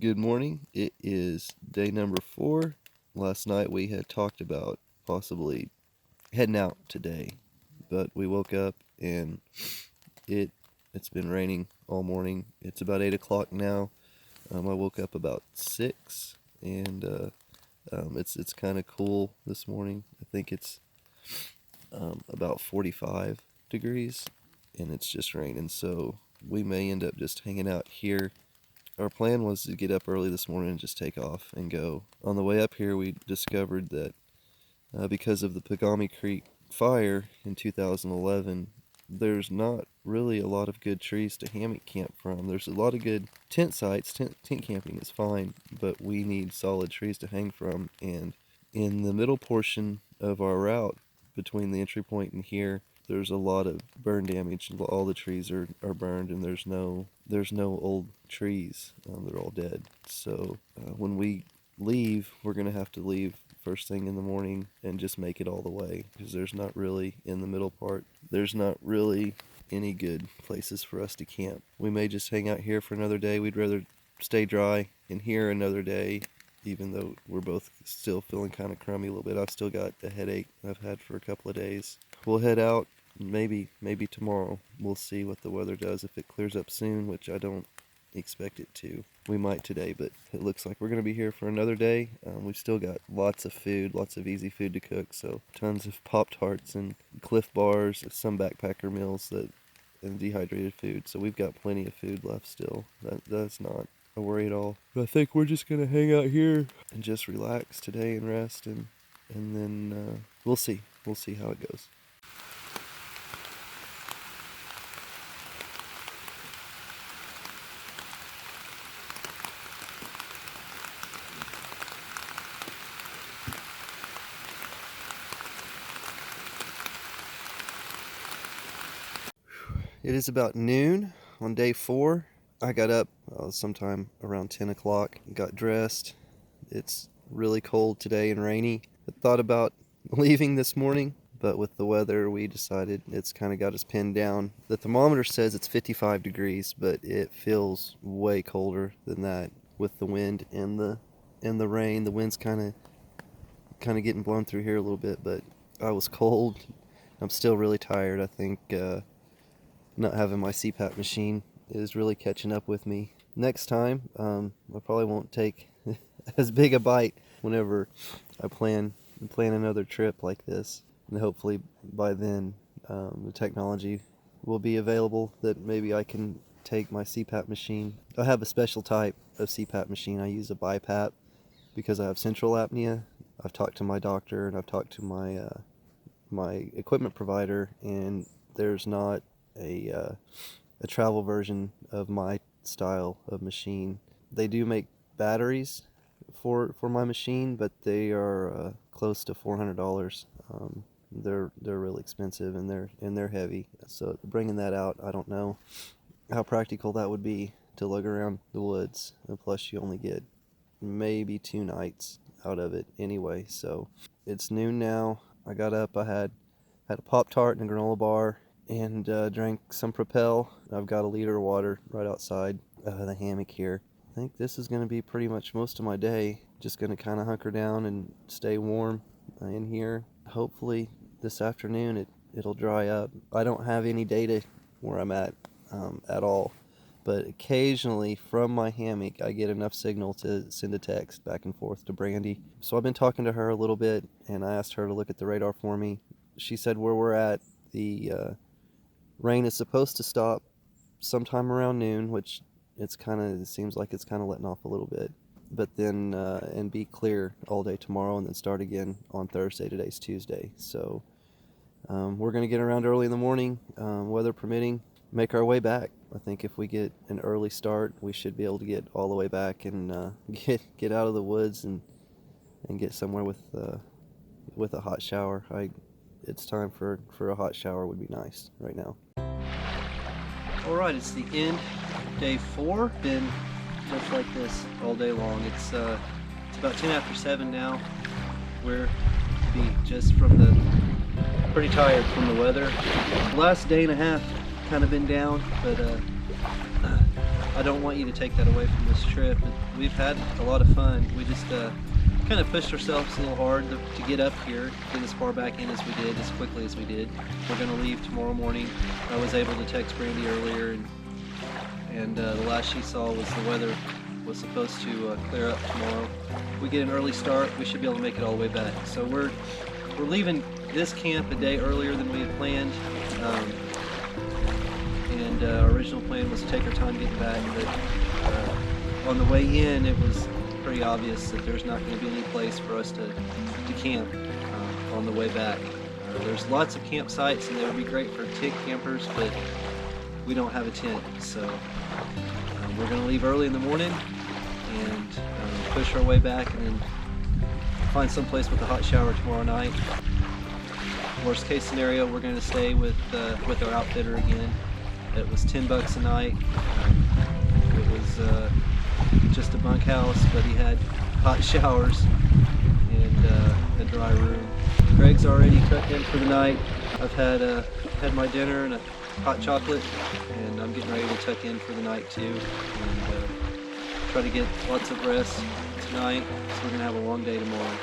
Good morning. It is day number 4. Last night we had talked about possibly heading out today, but we woke up and it's been raining all morning. It's about 8 o'clock now. I woke up about 6, and it's kind of cool this morning. I think it's about 45 degrees, and it's just raining, so we may end up just hanging out here. Our plan was to get up early this morning and just take off and go. On the way up here, we discovered that because of the Pagami Creek fire in 2011, there's not really a lot of good trees to hammock camp from. There's a lot of good tent sites. Tent camping is fine, but we need solid trees to hang from. And in the middle portion of our route, between the entry point and here, there's a lot of burn damage. All the trees are burned, and there's no old trees. They're all dead. So when we leave, we're going to have to leave first thing in the morning and just make it all the way, because there's not really, in the middle part, there's not really any good places for us to camp. We may just hang out here for another day. We'd rather stay dry in here another day, even though we're both still feeling kind of crummy a little bit. I've still got a headache I've had for a couple of days. We'll head out maybe tomorrow. We'll see what the weather does. If it clears up soon, which I don't expect it to. We might today, but it looks like we're going to be here for another day. We've still got lots of food, lots of easy food to cook, so tons of Pop-Tarts and Cliff Bars, some backpacker meals and dehydrated food. So we've got plenty of food left still. That's not a worry at all. But I think we're just going to hang out here and just relax today and rest, and then we'll see. We'll see how it goes. It is about noon on day 4. I got up sometime around 10 o'clock, got dressed. It's really cold today and rainy. I thought about leaving this morning, but with the weather, we decided it's kind of got us pinned down. The thermometer says it's 55 degrees, but it feels way colder than that with the wind and the rain. The wind's kind of getting blown through here a little bit, but I was cold. I'm still really tired. I think not having my CPAP machine is really catching up with me. Next time, I probably won't take as big a bite whenever I plan another trip like this. And hopefully by then, the technology will be available that maybe I can take my CPAP machine. I have a special type of CPAP machine. I use a BiPAP because I have central apnea. I've talked to my doctor and I've talked to my equipment provider, and there's not a travel version of my style of machine. They do make batteries for my machine, but they are close to $400. They're really expensive, and they're heavy. So bringing that out, I don't know how practical that would be to lug around the woods. And plus, you only get maybe 2 nights out of it anyway. So it's noon now. I got up. I had a Pop-Tart and a granola bar, and drank some Propel. I've got a liter of water right outside the hammock here. I think this is going to be pretty much most of my day. Just going to kind of hunker down and stay warm in here. Hopefully this afternoon it'll dry up. I don't have any data where I'm at all, but occasionally from my hammock I get enough signal to send a text back and forth to Brandy. So I've been talking to her a little bit, and I asked her to look at the radar for me. She said where we're at, the rain is supposed to stop sometime around noon, which it seems like it's kind of letting off a little bit, but then and be clear all day tomorrow, and then start again on Thursday. Today's Tuesday, so we're going to get around early in the morning, weather permitting, make our way back. I think if we get an early start, we should be able to get all the way back and get out of the woods and get somewhere with a hot shower. It's time for a hot shower. Would be nice right now. Alright, it's the end of day 4. Been just like this all day long. It's about 10 after 7 now. We're beat just from pretty tired from the weather. The last day and a half kind of been down, but I don't want you to take that away from this trip. We've had a lot of fun. We just kind of pushed ourselves a little hard to get up here, get as far back in as we did, as quickly as we did. We're going to leave tomorrow morning. I was able to text Brandy earlier, and the last she saw was the weather was supposed to clear up tomorrow. If we get an early start, we should be able to make it all the way back. So we're leaving this camp a day earlier than we had planned. Our original plan was to take our time getting back, but on the way in it was pretty obvious that there's not going to be any place for us to camp on the way back. There's lots of campsites and they would be great for tent campers, but we don't have a tent, so we're going to leave early in the morning and push our way back and then find some place with a hot shower tomorrow night. Worst case scenario, we're going to stay with our outfitter again. It was $10 a night. It was just a bunkhouse, but he had hot showers and a dry room. Greg's already tucked in for the night. I've had my dinner and a hot chocolate, and I'm getting ready to tuck in for the night too, and try to get lots of rest tonight. So we're gonna have a long day tomorrow.